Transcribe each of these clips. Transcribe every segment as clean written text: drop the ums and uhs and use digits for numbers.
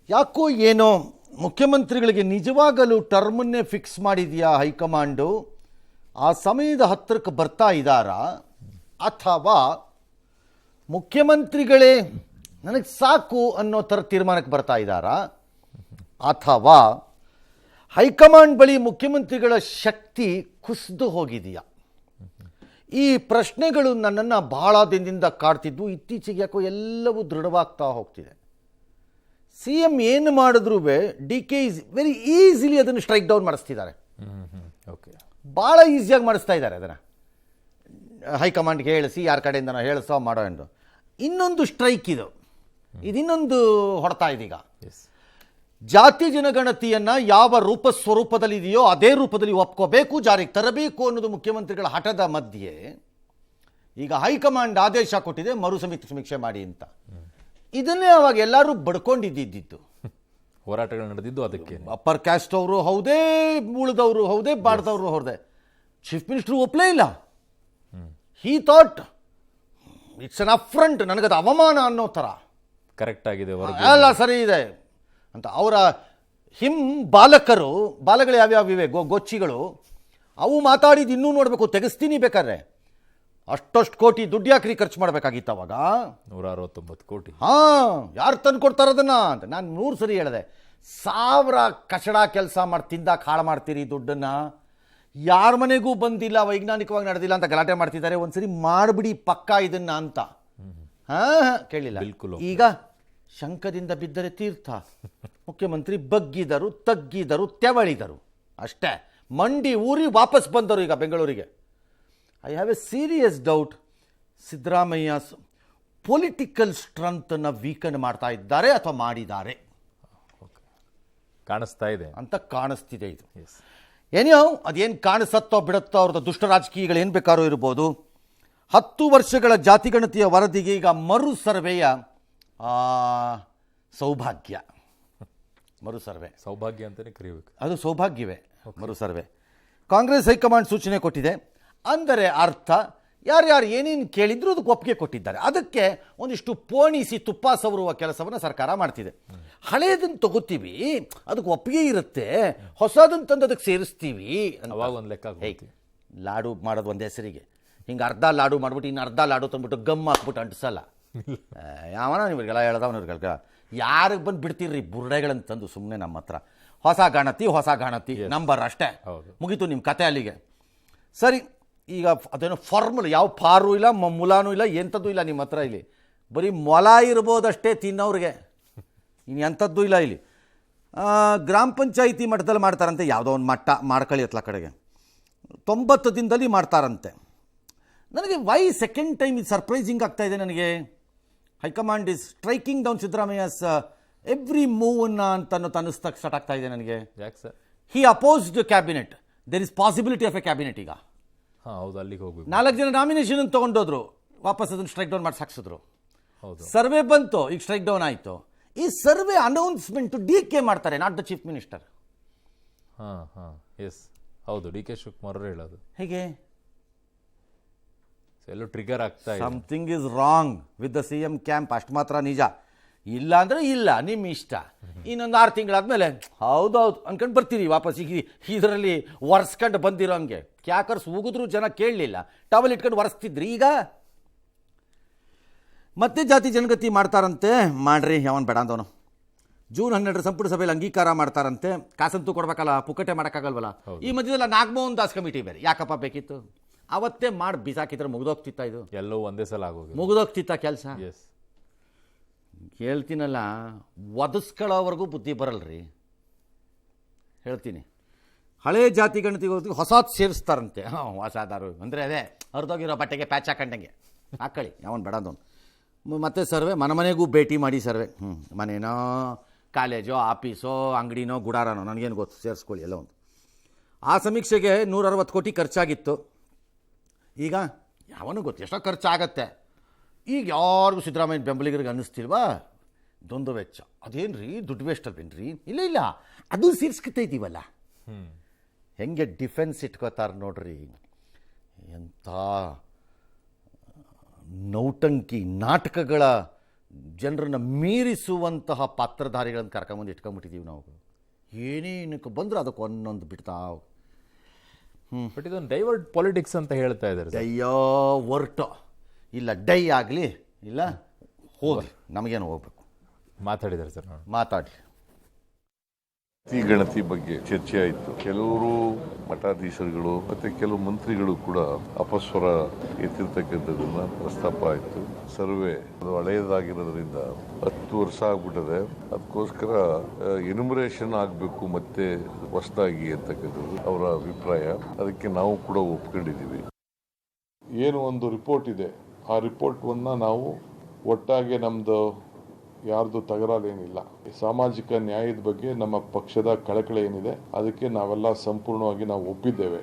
ಯಾಕೋ ಏನೋ ಮುಖ್ಯಮಂತ್ರಿಗಳಿಗೆ ನಿಜವಾಗಲೂ ಟರ್ಮನ್ನೇ ಫಿಕ್ಸ್ ಮಾಡಿದೆಯಾ ಹೈಕಮಾಂಡು? ಆ ಸಮಯದ ಹತ್ತಿರಕ್ಕೆ ಬರ್ತಾ ಇದ್ದಾರಾ, ಅಥವಾ ಮುಖ್ಯಮಂತ್ರಿಗಳೇ ನನಗೆ ಸಾಕು ಅನ್ನೋ ಥರ ತೀರ್ಮಾನಕ್ಕೆ ಬರ್ತಾ ಇದ್ದಾರಾ, ಅಥವಾ ಹೈಕಮಾಂಡ್ ಬಳಿ ಮುಖ್ಯಮಂತ್ರಿಗಳ ಶಕ್ತಿ ಕುಸಿದು ಹೋಗಿದೆಯಾ? ಈ ಪ್ರಶ್ನೆಗಳು ನನ್ನನ್ನು ಬಹಳ ದಿನದಿಂದ ಕಾಡ್ತಿದ್ವು. ಇತ್ತೀಚೆಗೆ ಯಾಕೋ ಎಲ್ಲವೂ ದೃಢವಾಗ್ತಾ ಹೋಗ್ತಿದೆ. ಸಿ ಎಂ ಏನು ಮಾಡಿದ್ರೂ DK ಈಸ್ ವೆರಿ ಈಸಿಲಿ ಅದನ್ನು ಸ್ಟ್ರೈಕ್ ಡೌನ್ ಮಾಡಿಸ್ತಿದ್ದಾರೆ. ಓಕೆ, ಭಾಳ ಈಸಿಯಾಗಿ ಮಾಡಿಸ್ತಾ ಇದ್ದಾರೆ ಅದನ್ನು. ಹೈಕಮಾಂಡ್ಗೆ ಹೇಳಿಸಿ, ಯಾರ ಕಡೆಯಿಂದ ಹೇಳಿಸೋ ಮಾಡೋ ಎಂದು. ಇನ್ನೊಂದು ಸ್ಟ್ರೈಕ್ ಇನ್ನೊಂದು ಹೊಡ್ತಾ ಇದೀಗ. ಜಾತಿ ಜನಗಣತಿಯನ್ನು ಯಾವ ರೂಪ ಸ್ವರೂಪದಲ್ಲಿದೆಯೋ ಅದೇ ರೂಪದಲ್ಲಿ ಒಪ್ಕೋಬೇಕು, ಜಾರಿಗೆ ತರಬೇಕು ಅನ್ನೋದು ಮುಖ್ಯಮಂತ್ರಿಗಳ ಹಠದ ಮಧ್ಯೆ ಈಗ ಹೈಕಮಾಂಡ್ ಆದೇಶ ಕೊಟ್ಟಿದೆ, ಮರು ಸಮೀಕ್ಷೆ ಮಾಡಿ ಅಂತ. ಇದನ್ನೇ ಅವಾಗ ಎಲ್ಲರೂ ಬಡ್ಕೊಂಡಿದ್ದಿದ್ದು. ಹೋರಾಟಗಳು ನಡೆದಿದ್ದು ಅದಕ್ಕೆ. ಅಪ್ಪರ್ ಕ್ಯಾಸ್ಟ್ ಅವರು ಹೌದೇ, ಉಳಿದವರು ಹೌದೇ, ಬಾಡ್ದವರು ಹೌದೇ. ಚೀಫ್ ಮಿನಿಸ್ಟರ್ ಒಪ್ಪಲೇ ಇಲ್ಲ. ಹಿ ಥಾಟ್ ಇಟ್ಸ್ ಅನ್ ಅಫ್ರಂಟ್, ನನಗದು ಅವಮಾನ ಅನ್ನೋ ಥರ. ಕರೆಕ್ಟ್ ಆಗಿದೆ, ಎಲ್ಲ ಸರಿ ಇದೆ ಅಂತ. ಅವರ ಬಾಲಗಳು ಯಾವ್ಯಾವಿವೆ, ಗೊಚ್ಚಿಗಳು, ಅವು ಮಾತಾಡಿದ್ದು ಇನ್ನೂ ನೋಡಬೇಕು, ತೆಗೆಸ್ತೀನಿ ಬೇಕಾದ್ರೆ. ಅಷ್ಟಷ್ಟು ಕೋಟಿ ದುಡ್ಡು ಯಾಕ್ರಿ ಖರ್ಚು ಮಾಡಬೇಕಾಗಿತ್ತು ಅವಾಗ? 169 ಕೋಟಿ. ಯಾರು ತಂದು ಕೊಡ್ತಾರೆ ಅದನ್ನ ಅಂತ ನಾನು 100 ಸರಿ ಹೇಳಿದೆ. 1000 ಕಚಡ ಕೆಲಸ ತಿಂದಾಕ ಹಾಳು ಮಾಡ್ತೀರಿ ದುಡ್ಡನ್ನು. ಯಾರ ಮನೆಗೂ ಬಂದಿಲ್ಲ, ವೈಜ್ಞಾನಿಕವಾಗಿ ನಡೆದಿಲ್ಲ ಅಂತ ಗಲಾಟೆ ಮಾಡ್ತಿದ್ದಾರೆ. ಒಂದ್ಸರಿ ಮಾಡಿಬಿಡಿ ಪಕ್ಕ ಇದನ್ನ ಅಂತ. ಕೇಳಿಲ್ಲ. ಈಗ ಶಂಕದಿಂದ ಬಿದ್ದರೆ ತೀರ್ಥ. ಮುಖ್ಯಮಂತ್ರಿ ಬಗ್ಗಿದರು, ತಗ್ಗಿದರು, ತೆವಳಿದರು ಅಷ್ಟೇ. ಮಂಡಿ ಊರಿ ವಾಪಸ್ ಬಂದರು ಈಗ ಬೆಂಗಳೂರಿಗೆ. I have a serious doubt Siddaramaiah political ಸ್ಟ್ರೆಂತನ್ನು ವೀಕನ್ ಮಾಡ್ತಾ ಇದ್ದಾರೆ ಅಥವಾ ಮಾಡಿದ್ದಾರೆ ಕಾಣಿಸ್ತಾ ಇದೆ ಅಂತ ಕಾಣಿಸ್ತಿದೆ ಇದು. ಏನೋ ಅದೇನು ಕಾಣಿಸತ್ತೋ ಬಿಡುತ್ತೋ, ಅವ್ರದ್ದು ದುಷ್ಟ ರಾಜಕೀಯಗಳು ಏನು ಬೇಕಾದ್ರೂ ಇರ್ಬೋದು. 10 ವರ್ಷಗಳ ಜಾತಿಗಣತಿಯ ವರದಿಗೆ ಈಗ ಮರು ಸರ್ವೆಯ ಸೌಭಾಗ್ಯ. ಮರು ಸರ್ವೆ ಸೌಭಾಗ್ಯ ಅಂತಲೇ ಕರೀಬೇಕು. ಅದು ಸೌಭಾಗ್ಯವೇ. ಮರು ಸರ್ವೆ ಕಾಂಗ್ರೆಸ್ ಹೈಕಮಾಂಡ್ ಸೂಚನೆ ಕೊಟ್ಟಿದೆ. ಅಂದರೆ ಅರ್ಥ ಯಾರ್ಯಾರು ಏನೇನು ಕೇಳಿದ್ರು ಅದಕ್ಕೆ ಒಪ್ಪಿಗೆ ಕೊಟ್ಟಿದ್ದಾರೆ. ಅದಕ್ಕೆ ಒಂದಿಷ್ಟು ಪೋಣಿಸಿ ತುಪ್ಪ ಸವರುವ ಕೆಲಸವನ್ನು ಸರ್ಕಾರ ಮಾಡ್ತಿದೆ. ಹಳೇದನ್ನು ತಗೋತೀವಿ, ಅದಕ್ಕೆ ಒಪ್ಪಿಗೆ ಇರುತ್ತೆ, ಹೊಸದನ್ನು ತಂದು ಅದಕ್ಕೆ ಸೇರಿಸ್ತೀವಿ. ಅವಾಗ ಒಂದು ಲೆಕ್ಕ ಲಾಡು ಮಾಡೋದು ಒಂದು ಹೆಸರಿಗೆ. ಹಿಂಗೆ ಅರ್ಧ ಲಾಡು ಮಾಡ್ಬಿಟ್ಟು ಇನ್ನು ಅರ್ಧ ಲಾಡು ತಂದ್ಬಿಟ್ಟು ಗಮ್ ಹಾಕ್ಬಿಟ್ಟು ಅಂಟಿಸಲ್ಲ. ಯಾವನ ಇವ್ರಿಗೆಲ್ಲ ಹೇಳ್ದವನಿವ್ರಿಗೆಲ್ಲ ಯಾರಿಗೆ ಬಂದು ಬಿಡ್ತೀರ್ರಿ ಬುರ್ಡೆಗಳಂತಂದು ಸುಮ್ಮನೆ ನಮ್ಮ ಹತ್ರ. ಹೊಸ ಗಣತಿ ನಂಬರ್ ಅಷ್ಟೇ, ಮುಗೀತು ನಿಮ್ಮ ಕತೆ ಅಲ್ಲಿಗೆ. ಸರಿ, ಈಗ ಅದೇನೋ ಫಾರ್ಮುಲಾ, ಯಾವ ಫಾರು ಇಲ್ಲ, ಮುಲಾನೂ ಇಲ್ಲ, ಎಂಥದ್ದು ಇಲ್ಲ ನಿಮ್ಮ ಹತ್ರ. ಇಲ್ಲಿ ಬರೀ ಮೊಲ ಇರ್ಬೋದಷ್ಟೇ ತಿನ್ನೋರಿಗೆ, ಇನ್ನು ಎಂಥದ್ದು ಇಲ್ಲ ಇಲ್ಲಿ. ಗ್ರಾಮ ಪಂಚಾಯಿತಿ ಮಟ್ಟದಲ್ಲಿ ಮಾಡ್ತಾರಂತೆ, ಯಾವುದೋ ಒಂದು ಮಟ್ಟ ಮಾಡ್ಕೊಳ್ಳಿ ಅತ್ಲ ಕಡೆಗೆ 90 ದಿನದಲ್ಲಿ ಮಾಡ್ತಾರಂತೆ. ನನಗೆ ವೈ ಸೆಕೆಂಡ್ ಟೈಮ್ ಇದು ಸರ್ಪ್ರೈಸಿಂಗ್ ಆಗ್ತಾ ಇದೆ ನನಗೆ. High command is striking down Siddaramaiah's every move ಅಂತ ಅನ್ನಿಸ್ತಾ ಸ್ಟಾರ್ಟ್ ಆಗ್ತಾ ಇದೆ ನನಗೆ. ಯಾಕೆ sir? He opposed cabinet, there is possibility of a cabinet. ಈಗ ಹೌದು, ಅಲ್ಲಿಗೆ ಹೋಗ್ಬೇಕು. 4 ಜನ ನಾಮಿನೇಷನ್ ತೊಗೊಂಡೋದ್ರು, ವಾಪಸ್ ಅದನ್ನು ಸ್ಟ್ರೈಕ್ ಡೌನ್ ಮಾಡಿ ಸಾಕ್ಸಿದ್ರು. ಹೌದು, ಸರ್ವೆ ಬಂತು, ಈಗ ಸ್ಟ್ರೈಕ್ ಡೌನ್ ಆಯಿತು. ಈ ಸರ್ವೆ ಅನೌನ್ಸ್ಮೆಂಟ್ DK ಮಾಡ್ತಾರೆ, not the chief minister. Yes ಹೌದು, DK ಶಿವಕುಮಾರ್ ಅವರು ಹೇಳೋದು. ಹೇಗೆ ಎಲ್ಲೋ ಟ್ರಿಗರ್ ಆಗ್ತಾ ಇದೆ. Something is wrong with the CM camp, ಅಷ್ಟು ಮಾತ್ರ ನಿಜ. ಇಲ್ಲ ಅಂದರೆ ಇಲ್ಲ, ನಿಮ್ಮ ಇಷ್ಟ. ಇನ್ನೊಂದು 6 ತಿಂಗಳಾದ್ಮೇಲೆ ಹೌದೌದು ಅನ್ಕೊಂಡು ಬರ್ತೀರಿ ವಾಪಸ್. ಈಗ ಇದರಲ್ಲಿ ಒರೆಸ್ಕೊಂಡು ಬಂದಿರೋ ಹಂಗೆ ಕ್ಯಾಕರ್ಸ್ ಉಗಿದ್ರು ಜನ ಕೇಳಲಿಲ್ಲ, ಟವಲ್ ಇಟ್ಕೊಂಡು ಒರೆಸ್ತಿದ್ರಿ. ಈಗ ಮತ್ತೆ ಜಾತಿ ಜನಗತಿ ಮಾಡ್ತಾರಂತೆ. ಮಾಡ್ರಿ, ಯಾವನ್ ಬೇಡ ಅಂದವನು. ಜೂನ್ 12 ಸಂಪುಟ ಸಭೆಯಲ್ಲಿ ಅಂಗೀಕಾರ ಮಾಡ್ತಾರಂತೆ. ಕಾಸಂತೂ ಕೊಡ್ಬೇಕಲ್ಲ, ಪುಕ್ಕಟೆ ಮಾಡೋಕ್ಕಾಗಲ್ವಲ್ಲ. ಈ ಮಧ್ಯದಲ್ಲಿ ನಾಗಮೋಹನ್ ದಾಸ್ ಕಮಿಟಿ ಬೇರೆ ಯಾಕಪ್ಪ ಬೇಕಿತ್ತು? ಅವತ್ತೇ ಮಾಡಿ ಬಿಸಾಕಿದ್ರೆ ಮುಗಿದೋಗ್ತಿತ್ತ. ಇದು ಎಲ್ಲೋ ಒಂದೇ ಸಲ ಆಗೋಗಿ ಮುಗಿದೋಗ್ತಿತ್ತ ಕೆಲಸ. ಹೇಳ್ತೀನಲ್ಲ, ಒದಿಸ್ಕೊಳ್ಳೋವರೆಗೂ ಬುದ್ಧಿ ಬರಲ್ರಿ. ಹೇಳ್ತೀನಿ, ಹಳೆ ಜಾತಿ ಗಣತಿಗೆ ಹೋಗಿ ಹೊಸದು ಸೇರಿಸ್ತಾರಂತೆ. ಹೊಸದಾರು ಅಂದರೆ ಅದೇ ಹರಿದೋಗಿರೋ ಬಟ್ಟೆಗೆ ಪ್ಯಾಚ್ ಹಾಕೊಂಡಂಗೆ ಹಾಕೊಳ್ಳಿ, ಯಾವನು ಬೇಡ ಅಂದವನು. ಮತ್ತೆ ಸರ್ವೆ, ಮನೆಗೂ ಭೇಟಿ ಮಾಡಿ ಸರ್ವೆ. ಮನೇನೋ, ಕಾಲೇಜೋ, ಆಫೀಸೋ, ಅಂಗಡಿನೋ, ಗುಡಾರನೋ, ನನಗೇನು ಗೊತ್ತು, ಸೇರಿಸ್ಕೊಳ್ಳಿ ಎಲ್ಲ ಒಂದು. ಆ ಸಮೀಕ್ಷೆಗೆ 160 ಕೋಟಿ ಖರ್ಚಾಗಿತ್ತು. ಈಗ ಯಾವನು ಗೊತ್ತು ಎಷ್ಟೋ ಖರ್ಚಾಗತ್ತೆ. ಈಗ ಯಾರಿಗೂ ಸಿದ್ದರಾಮಯ್ಯ ಬೆಂಬಲಿಗರಿಗೆ ಅನ್ನಿಸ್ತಿಲ್ವಾ ಇದೊಂದು ವೆಚ್ಚ? ಅದೇನು ರೀ ದುಡ್ಡು ವೇಸ್ಟ್ ಅಲ್ವೇನ್ರಿ? ಇಲ್ಲ, ಅದು ಸೇರಿಸ್ಕೊತಾ ಇದ್ದೀವಲ್ಲ. ಹೆಂಗೆ ಡಿಫೆನ್ಸ್ ಇಟ್ಕೋತಾರೆ ನೋಡ್ರಿ. ಎಂಥ ನೌಟಂಕಿ ನಾಟಕಗಳ ಜನರನ್ನು ಮೀರಿಸುವಂತಹ ಪಾತ್ರಧಾರಿಗಳನ್ನು ಕರ್ಕೊಂಬಂದು ಇಟ್ಕೊಂಡ್ಬಿಟ್ಟಿದ್ದೀವಿ ನಾವು. ಏನೇನಕ್ಕೆ ಬಂದರೂ ಅದಕ್ಕೆ ಒಂದೊಂದು ಬಿಡ್ತಾ. ಬಟ್ ಇದೊಂದು ಡೈವರ್ಟ್ ಪಾಲಿಟಿಕ್ಸ್ ಅಂತ ಹೇಳ್ತಾ ಇದ್ದಾರೆ. ಡಯ್ಯೋ ಹೊರ್ಟು ಇಲ್ಲ ಡೈ ಆಗಲಿ ಇಲ್ಲ ಹೋಗಿ ನಮಗೇನು ಹೋಗ್ಬೇಕು. ಮಾತಾಡಿದ್ದಾರೆ ಸರ್. ಮಾತಾಡಲಿ. ಗಣತಿ ಬಗ್ಗೆ ಚರ್ಚೆ ಆಯಿತು. ಕೆಲವರು ಮಠಾಧೀಶರುಗಳು ಮತ್ತೆ ಕೆಲವು ಮಂತ್ರಿಗಳು ಕೂಡ ಅಪಸ್ವರ ಎತ್ತಿರ್ತಕ್ಕಂಥದ್ದನ್ನ ಪ್ರಸ್ತಾಪ ಆಯಿತು. ಸರ್ವೆ ಅದು ಹಳೆಯದಾಗಿರೋದ್ರಿಂದ 10 ವರ್ಷ ಆಗ್ಬಿಟ್ಟದೆ, ಅದಕ್ಕೋಸ್ಕರ ಎನ್ಯುಮರೇಷನ್ ಆಗಬೇಕು ಮತ್ತೆ ಹೊಸದಾಗಿ ಅಂತಕ್ಕಂಥದ್ದು ಅವರ ಅಭಿಪ್ರಾಯ. ಅದಕ್ಕೆ ನಾವು ಕೂಡ ಒಪ್ಕೊಂಡಿದ್ದೀವಿ. ಏನು ಒಂದು ರಿಪೋರ್ಟ್ ಇದೆ, ಆ ರಿಪೋರ್ಟನ್ನು ನಾವು ಒಟ್ಟಾಗಿ ನಮ್ಮದು ಯಾರ್ದು ತಕರಾರೇನಿಲ್ಲ. ಸಾಮಾಜಿಕ ನ್ಯಾಯದ ಬಗ್ಗೆ ನಮ್ಮ ಪಕ್ಷದ ಕಳಕಳಿ ಏನಿದೆ ಅದಕ್ಕೆ ನಾವೆಲ್ಲ ಸಂಪೂರ್ಣವಾಗಿ ನಾವು ಒಪ್ಪಿದ್ದೇವೆ.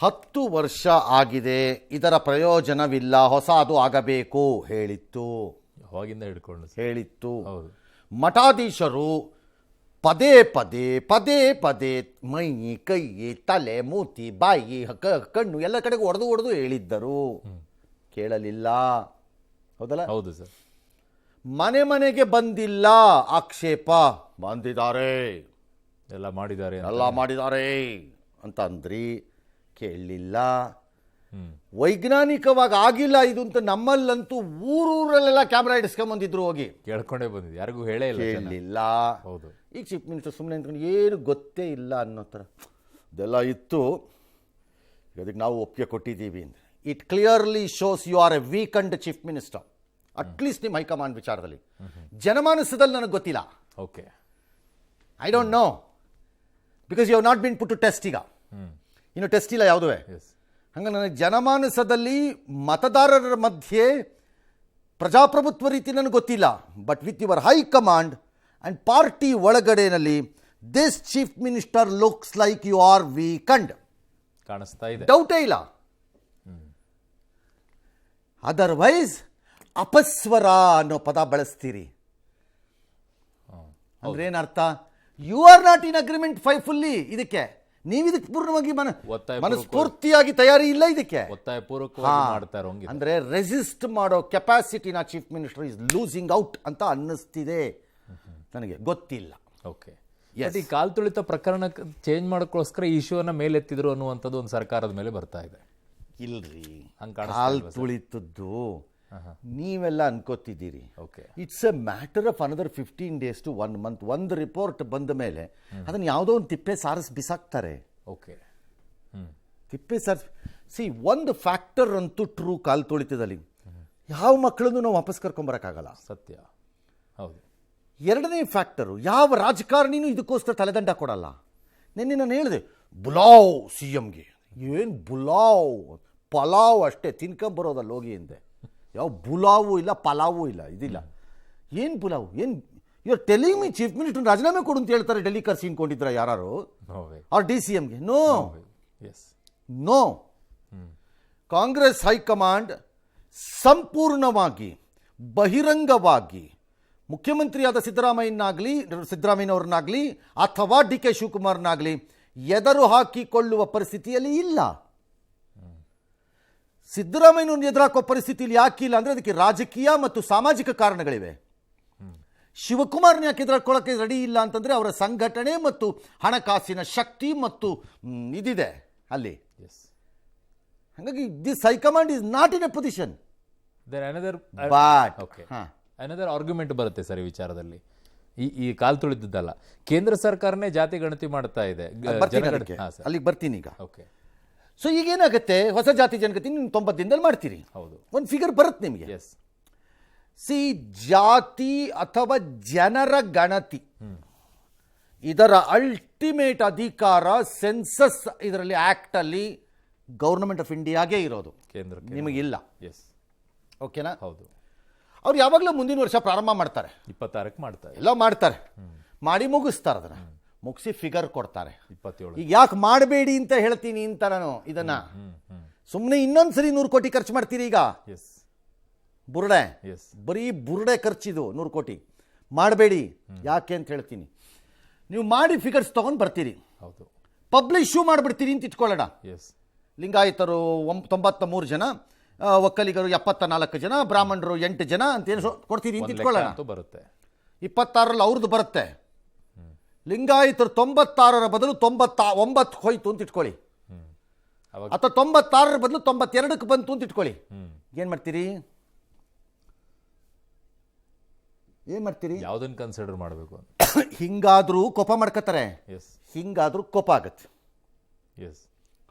10 ವರ್ಷ ಆಗಿದೆ, ಇದರ ಪ್ರಯೋಜನವಿಲ್ಲ, ಹೊಸ ಅದು ಆಗಬೇಕು ಹೇಳಿತ್ತು. ಅವಾಗಿಂದ ಹಿಡ್ಕೊಂಡು ಹೇಳಿತ್ತು. ಹೌದು. ಮಠಾಧೀಶರು ಪದೇ ಪದೇ ಪದೇ ಪದೇ ಮೈ ಕೈ ತಲೆ ಮೂತಿ ಬಾಯಿ ಕಣ್ಣು ಎಲ್ಲ ಕಡೆಗೂ ಹೊಡೆದು ಹೇಳಿದ್ದರು. ಕೇಳಲಿಲ್ಲ. ಹೌದಲ್ಲ? ಹೌದು ಸರ್. ಮನೆ ಮನೆಗೆ ಬಂದಿಲ್ಲ, ಆಕ್ಷೇಪ ಬಂದಿದ್ದಾರೆ, ಎಲ್ಲ ಮಾಡಿದ್ದಾರೆ ಅಂತ ಅಂದ್ರಿ. ಕೇಳಲಿಲ್ಲ. ವೈಜ್ಞಾನಿಕವಾಗಿ ಆಗಿಲ್ಲ ಇದು ಅಂತ ನಮ್ಮಲ್ಲಂತೂ ಊರೂರಲ್ಲೆಲ್ಲ ಕ್ಯಾಮ್ರಾ ಇಡಿಸ್ಕೊಂಬಂದಿದ್ರು, ಹೋಗಿ ಕೇಳ್ಕೊಂಡೇ ಬಂದಿದ್ದು, ಯಾರಿಗೂ ಹೇಳೇ ಇಲ್ಲ. ಕೇಳಲಿಲ್ಲ. ಹೌದು. ಈಗ ಚೀಫ್ ಮಿನಿಸ್ಟರ್ ಸುಮ್ಮನೆ ಅಂದ್ಕೊಂಡು ಏನು ಗೊತ್ತೇ ಇಲ್ಲ ಅನ್ನೋ ಥರ ಇದೆಲ್ಲ ಇತ್ತು. ಅದಕ್ಕೆ ನಾವು ಒಪ್ಪಿಗೆ ಕೊಟ್ಟಿದ್ದೀವಿ ಅಂದರೆ it clearly shows you are a weekend chief minister. At least ನಿಮ್ಮ ಹೈಕಮಾಂಡ್ ವಿಚಾರದಲ್ಲಿ. ಜನಮಾನಸದಲ್ಲಿ ನನಗೆ ಗೊತ್ತಿಲ್ಲ. Okay. I don't know because you have not been put to test. ಈಗ ಇನ್ನು ಟೆಸ್ಟ್ ಇಲ್ಲ ಯಾವುದುವೇ. ಹಂಗೆ ನನಗೆ ಜನಮಾನಸದಲ್ಲಿ ಮತದಾರರ ಮಧ್ಯೆ ಪ್ರಜಾಪ್ರಭುತ್ವ ರೀತಿ ನನಗೆ ಗೊತ್ತಿಲ್ಲ. But with your high command and party ಒಳಗಡೆನಲ್ಲಿ this chief minister looks like you are weakened. ಕಾಣಿಸ್ತಾ ಇದೆ, ಡೌಟೇ ಇಲ್ಲ. ಅದರ್ವೈಸ್ ಅಪಸ್ವರ ಅನ್ನೋ ಪದ ಬಳಸ್ತೀರಿ ಅಂದ್ರೆ ಏನರ್ಥ? You are not in agreement fully. ಇದಕ್ಕೆ ನೀವು ಇದಕ್ಕೆ ಪೂರ್ಣವಾಗಿ ಮನಸ್ಫೂರ್ತಿಯಾಗಿ ತಯಾರಿ ಇಲ್ಲ. ಇದಕ್ಕೆ ಒತ್ತಾಯಪೂರ್ವಕವಾಗಿ ಮಾಡ್ತಾ ಇರೋಂಗೆ ಅಂದ್ರೆ ರೆಸಿಸ್ಟ್ ಮಾಡೋ ಕೆಪಾಸಿಟಿನ chief minister is losing out ಅಂತ ಅನ್ನಿಸ್ತಿದೆ ನನಗೆ. ಗೊತ್ತಿಲ್ಲ. ಓಕೆ. ಈ ಕಾಲ್ ತುಳಿತ ಪ್ರಕರಣ ಚೇಂಜ್ ಮಾಡೋಕ್ಕೋಸ್ಕರ ಈ ಇಶ್ಯೂನ ಮೇಲೆತ್ತಿದ್ರು ಅನ್ನುವಂಥದ್ದು ಒಂದು ಸರ್ಕಾರದ ಮೇಲೆ ಬರ್ತಾ ಇದೆ. ಇಲ್ರಿ, ಕಾಲ್ ತುಳಿತದ್ದು ನೀವೆಲ್ಲ ಅನ್ಕೋತಿದ್ದೀರಿ. It's a matter of another 15 days to 1 month. ಒಂದು ರಿಪೋರ್ಟ್ ಬಂದ ಮೇಲೆ ಅದನ್ನು ಯಾವುದೋ ಒಂದು ತಿಪ್ಪೆ ಸಾರಿಸಿ ಬಿಸಾಕ್ತಾರೆ. ಓಕೆ. ತಿಪ್ಪೆ ಸಾರಿಸಿ ಒಂದು ಫ್ಯಾಕ್ಟರ್ ಅಂತೂ ಟ್ರೂ ಕಾಲ್ ತುಳಿತದಲ್ಲಿ ಯಾವ ಮಕ್ಕಳನ್ನು ನಾವು ವಾಪಸ್ ಕರ್ಕೊಂಬರಕ್ಕಾಗಲ್ಲ. ಸತ್ಯ. ಹೌದು. ಎರಡನೇ ಫ್ಯಾಕ್ಟರು, ಯಾವ ರಾಜಕಾರಣಿನೂ ಇದಕ್ಕೋಸ್ಕರ ತಲೆದಂಡ ಕೊಡಲ್ಲ. ನಿನ್ನೆ ನಾನು ಹೇಳಿದೆ ಬುಲಾವ್ CMಗೆ. ಏನು ಬುಲಾವ್? ಪಲಾವ್ ಅಷ್ಟೇ ತಿನ್ಕೊಂಬರೋದಲ್ಲ ಹೋಗಿ ಹಿಂದೆ. ಯಾವ ಬುಲಾವು ಇಲ್ಲ, ಪಲಾವು ಇಲ್ಲ, ಇದಿಲ್ಲ. ಏನು ಬುಲಾವು? ಏನು you are telling me chief minister ರಾಜೀನಾಮೆ ಕೊಡು ಅಂತ ಹೇಳ್ತಾರೆ ಡೆಲ್ಲಿ ಕರ್ಸಿನ್ಕೊಂಡಿದ್ರ ಯಾರು? ಆರ್ DCMಗೆ? No no. ಕಾಂಗ್ರೆಸ್ ಹೈಕಮಾಂಡ್ ಸಂಪೂರ್ಣವಾಗಿ ಬಹಿರಂಗವಾಗಿ ಮುಖ್ಯಮಂತ್ರಿಯಾದ ಸಿದ್ದರಾಮಯ್ಯನವ್ರನ್ನಾಗಲಿ ಅಥವಾ DK ಶಿವಕುಮಾರ್ನಾಗಲಿ ಎದರು ಹಾಕಿಕೊಳ್ಳುವ ಪರಿಸ್ಥಿತಿಯಲ್ಲಿ ಇಲ್ಲ. ಸಿದ್ದರಾಮಯ್ಯನವ್ರನ್ನ ಎದುರಾಕೋ ಪರಿಸ್ಥಿತಿಯಲ್ಲಿ ಯಾಕಿಲ್ಲ ಅಂದರೆ ಅದಕ್ಕೆ ರಾಜಕೀಯ ಮತ್ತು ಸಾಮಾಜಿಕ ಕಾರಣಗಳಿವೆ. ಶಿವಕುಮಾರ್ನ ಯಾಕೆ ಎದುರಾಕೊಳ್ಳೋಕ್ಕೆ ರೆಡಿ ಇಲ್ಲ ಅಂತಂದರೆ ಅವರ ಸಂಘಟನೆ ಮತ್ತು ಹಣಕಾಸಿನ ಶಕ್ತಿ ಮತ್ತು ಇದಿದೆ ಅಲ್ಲಿ. ಹಾಗಾಗಿ this high command is not in a position. Another argument ಬರುತ್ತೆ ಸರ್ ಈ ವಿಚಾರದಲ್ಲಿ. ಈ ಕಾಲ್ ತುಳಿದಿದ್ದಲ್ಲ, ಕೇಂದ್ರ ಸರ್ಕಾರನೇ ಜಾತಿ ಗಣತಿ ಮಾಡ್ತಾ ಇದೆ. ಅಲ್ಲಿಗೆ ಬರ್ತೀನಿ ಈಗ. ಓಕೆ. ಸೊ ಈಗೇನಾಗುತ್ತೆ, ಹೊಸ ಜಾತಿ ಜನಗತಿ ನೀವು 90 ದಿನದಲ್ಲಿ ಮಾಡ್ತೀರಿ. ಹೌದು. ಒಂದು ಫಿಗರ್ ಬರುತ್ತೆ ನಿಮಗೆ. ಸಿ, ಜಾತಿ ಅಥವಾ ಜನರ ಗಣತಿ ಇದರ ಅಲ್ಟಿಮೇಟ್ ಅಧಿಕಾರ ಸೆನ್ಸಸ್ ಇದರಲ್ಲಿ ಆಕ್ಟ್ ಅಲ್ಲಿ ಗವರ್ನಮೆಂಟ್ ಆಫ್ ಇಂಡಿಯಾಗೆ ಇರೋದು, ನಿಮಗಿಲ್ಲ. ಓಕೆನಾ? ಹೌದು. ಅವ್ರು ಯಾವಾಗಲೂ ಮುಂದಿನ ವರ್ಷ ಪ್ರಾರಂಭ ಮಾಡ್ತಾರೆ, 26ಕ್ಕೆ ಮಾಡ್ತಾರೆ, ಎಲ್ಲ ಮಾಡ್ತಾರೆ, ಮಾಡಿ ಮುಗಿಸ್ತಾರೆ. ಅದನ್ನ ಮುಗಿಸಿ ಫಿಗರ್ ಕೊಡ್ತಾರೆ. 27. ಈಗ ಯಾಕೆ ಮಾಡಬೇಡಿ ಅಂತ ಹೇಳ್ತೀನಿ ಅಂತ ನಾನು ಇದನ್ನ. ಸುಮ್ಮನೆ ಇನ್ನೊಂದ್ಸರಿ 100 ಕೋಟಿ ಖರ್ಚು ಮಾಡ್ತೀರಿ ಈಗ. ಬುರುಡೆ, ಬರೀ ಬುರುಡೆ ಖರ್ಚಿದು 100 ಕೋಟಿ ಮಾಡಬೇಡಿ. ಯಾಕೆ ಅಂತ ಹೇಳ್ತೀನಿ. ನೀವು ಮಾಡಿ ಫಿಗರ್ಸ್ ತಗೊಂಡು ಬರ್ತೀರಿ, ಪಬ್ಲಿಷು ಮಾಡಿಬಿಡ್ತೀರಿ ಅಂತ ಇಟ್ಕೊಳ್ಳೋಣ. ಲಿಂಗಾಯತರು 93 ಜನ, ಒಕ್ಕಲಿಗರು 74 ಜನ, ಬ್ರಾಹ್ಮಣರು 8 ಜನ ಅಂತ ಏನು ಕೊಡ್ತೀರಿ ಅಂತ ಇಟ್ಕೊಳ್ಳೋಣ. ಅಂತೂ ಬರುತ್ತೆ. 26ರಲ್ಲಿ ಅವ್ರದ್ದು ಬರುತ್ತೆ. ಲಿಂಗಾಯತರು 96ರ ಬದಲು 99 ಹೋಯ್ತು ಅಂತ ಇಟ್ಕೊಳ್ಳಿ, ಅವಾಗ ಅಥವಾ 96ರ ಬದಲು 92ಕ್ಕೆ ಬಂತು ಅಂತ ಇಟ್ಕೊಳ್ಳಿ. ಏನು ಮಾಡ್ತೀರಿ? ಯಾವುದನ್ನ ಕನ್ಸಿಡರ್ ಮಾಡಬೇಕು ಅಂತ. ಹಿಂಗಾದರೂ ಕೋಪ ಮಾಡ್ಕೋತಾರೆ, ಎಸ್ ಹಿಂಗಾದರೂ ಕೋಪ ಆಗತ್ತೆ. ಎಸ್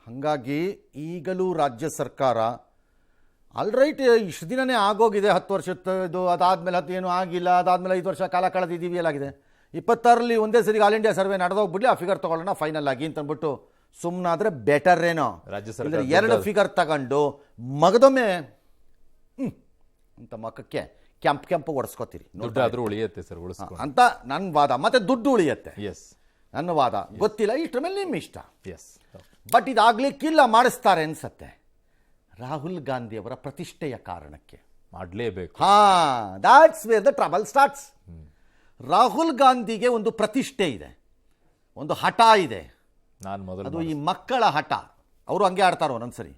ಹಾಗಾಗಿ ಈಗಲೂ ರಾಜ್ಯ ಸರ್ಕಾರ ಆಲ್ರೈಟ್ ಇಷ್ಟು ದಿನವೇ ಆಗೋಗಿದೆ, 10 ವರ್ಷದ್ದು, ಅದಾದಮೇಲೆ 10 ಏನೂ ಆಗಿಲ್ಲ, ಅದಾದಮೇಲೆ 5 ವರ್ಷ ಕಾಲ ಕಳೆದಿದ್ದೀವಿ ಎಲ್ಲಾಗಿದೆ. 26ರಲ್ಲಿ ಒಂದೇ ಸರಿ ಆಲ್ ಇಂಡಿಯಾ ಸರ್ವೆ ನಡೆದೋಗ್ಬಿಡ್ಲಿ, ಆ ಫಿಗರ್ ತೊಗೊಳ್ಳೋಣ ಫೈನಲ್ ಆಗಿ ಅಂತ ಅಂದ್ಬಿಟ್ಟು ಸುಮ್ಮನಾದರೆ ಬೆಟರ್ ಏನೋ. ರಾಜ್ಯ ಸರ್ಕಾರ 2 ಫಿಗರ್ ತಗೊಂಡು ಮಗದೊಮ್ಮೆ ಅಂತ ಮಕ್ಕಕ್ಕೆ ಕೆಂಪು ಒಡಿಸ್ಕೋತೀರಿ. ದುಡ್ಡಾದ್ರೂ ಉಳಿಯುತ್ತೆ ಸರ್, ಉಳಿಸ್ಕೊಂಡು ಅಂತ ನನ್ನ ವಾದ. ಮತ್ತೆ ದುಡ್ಡು ಉಳಿಯುತ್ತೆ ಎಸ್ ನನ್ನ ವಾದ. ಗೊತ್ತಿಲ್ಲ, ಇಷ್ಟರ ಮೇಲೆ ನಿಮ್ಮ ಇಷ್ಟ. ಎಸ್ ಬಟ್ ಇದಾಗಲಿಕ್ಕಿಲ್ಲ, ಮಾಡಿಸ್ತಾರೆ ಅನ್ಸತ್ತೆ. ರಾಹುಲ್ ಗಾಂಧಿಯವರ ಪ್ರತಿಷ್ಠೆಯ ಕಾರಣಕ್ಕೆ ಮಾಡಲೇಬೇಕು. That's where the trouble starts. Rahul ಗಾಂಧಿಗೆ ಒಂದು ಪ್ರತಿಷ್ಠೆ ಇದೆ, ಒಂದು ಹಠ ಇದೆ. ನಾನು ಮೊದಲು ಅದು ಈ ಮಕ್ಕಳ ಹಠ. ಅವರು ಹಂಗೆ ಆಡ್ತಾರೋ ಒಂದೊಂದ್ಸರಿ,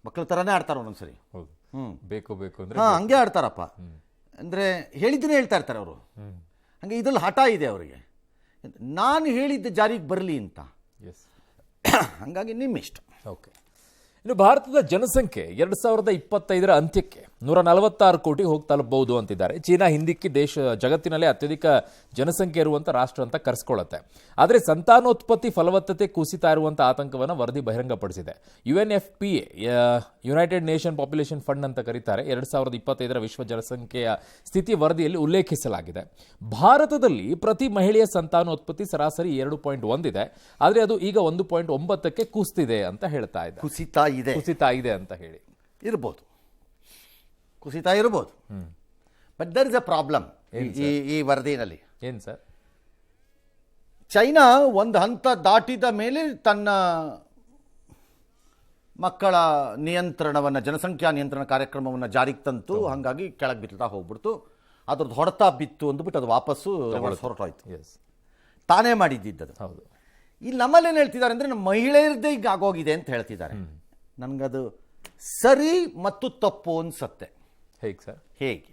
ಮಕ್ಕಳ ಥರನೇ ಆಡ್ತಾರೋ ಒಂದೊಂದ್ಸರಿ. ಹೌದು, ಬೇಕು ಅಂದ್ರೆ ಹಂಗೆ ಆಡ್ತಾರಪ್ಪ. ಅಂದರೆ ಹೇಳಿದ್ದನ್ನೇ ಹೇಳ್ತಾ ಇರ್ತಾರೆ ಅವರು. ಹಂಗೆ ಇದ್ರಲ್ಲಿ ಹಠ ಇದೆ ಅವರಿಗೆ, ನಾನು ಹೇಳಿದ್ದ ಜಾರಿಗೆ ಬರಲಿ ಅಂತ. ಎಸ್ ಹಾಗಾಗಿ ನಿಮ್ಮ ಇಷ್ಟ. ಓಕೆ. ಇನ್ನು ಭಾರತದ ಜನಸಂಖ್ಯೆ 2025ರ ಅಂತ್ಯಕ್ಕೆ 146 ಕೋಟಿ ಹೋಗಿ ತಲುಪಬಹುದು ಅಂತಿದ್ದಾರೆ. ಚೀನಾ ಹಿಂದಿಕ್ಕಿ ಜಗತ್ತಿನಲ್ಲೇ ಅತ್ಯಧಿಕ ಜನಸಂಖ್ಯೆ ಇರುವಂಥ ರಾಷ್ಟ್ರ ಅಂತ ಕರೆಸ್ಕೊಳ್ಳುತ್ತೆ. ಆದರೆ ಸಂತಾನೋತ್ಪತ್ತಿ ಫಲವತ್ತತೆ ಕುಸಿತಾ ಇರುವಂಥ ಆತಂಕವನ್ನು ವರದಿ ಬಹಿರಂಗಪಡಿಸಿದೆ. UNFPA, United nation population fund ಅಂತ ಕರೀತಾರೆ, 2025ರ ವಿಶ್ವ ಜನಸಂಖ್ಯೆಯ ಸ್ಥಿತಿ ವರದಿಯಲ್ಲಿ ಉಲ್ಲೇಖಿಸಲಾಗಿದೆ. ಭಾರತದಲ್ಲಿ ಪ್ರತಿ ಮಹಿಳೆಯ ಸಂತಾನೋತ್ಪತ್ತಿ ಸರಾಸರಿ 2.1 ಇದೆ, ಆದರೆ ಅದು ಈಗ 1.9ಕ್ಕೆ ಕುಸಿತಿದೆ ಅಂತ ಹೇಳ್ತಾ ಇದ್ದಾರೆ. ಕುಸಿತಾ ಇದೆ ಅಂತ ಹೇಳಿ ಇರ್ಬೋದು, ಕುಸಿತಾ ಇರ್ಬೋದು. But there is a problem ಈ ವರದಿನಲ್ಲಿ. ಏನು ಸರ್? ಚೈನಾ ಒಂದು ಹಂತ ದಾಟಿದ ಮೇಲೆ ತನ್ನ ಮಕ್ಕಳ ನಿಯಂತ್ರಣವನ್ನು, ಜನಸಂಖ್ಯಾ ನಿಯಂತ್ರಣ ಕಾರ್ಯಕ್ರಮವನ್ನು ಜಾರಿಗೆ ತಂತು. ಹಾಗಾಗಿ ಕೆಳಗೆ ಬಿತ್ತಾ ಹೋಗ್ಬಿಡ್ತು. ಅದ್ರದ್ದು ಹೊಡೆತ ಬಿತ್ತು ಅಂದ್ಬಿಟ್ಟು ಅದು ವಾಪಸ್ಸು ಹೊರಟೋಯ್ತು. ತಾನೇ ಮಾಡಿದ್ದಿದ್ದದು. ಹೌದು. ಇಲ್ಲಿ ನಮ್ಮಲ್ಲಿ ಏನು ಹೇಳ್ತಿದ್ದಾರೆ ಅಂದರೆ, ನಮ್ಮ ಮಹಿಳೆಯರದ್ದೇ ಈಗ ಆಗೋಗಿದೆ ಅಂತ ಹೇಳ್ತಿದ್ದಾರೆ. ನನಗದು ಸರಿ ಮತ್ತು ತಪ್ಪು ಅನ್ಸತ್ತೆ. ಹೇಗೆ ಸರ್? ಹೇಗೆ?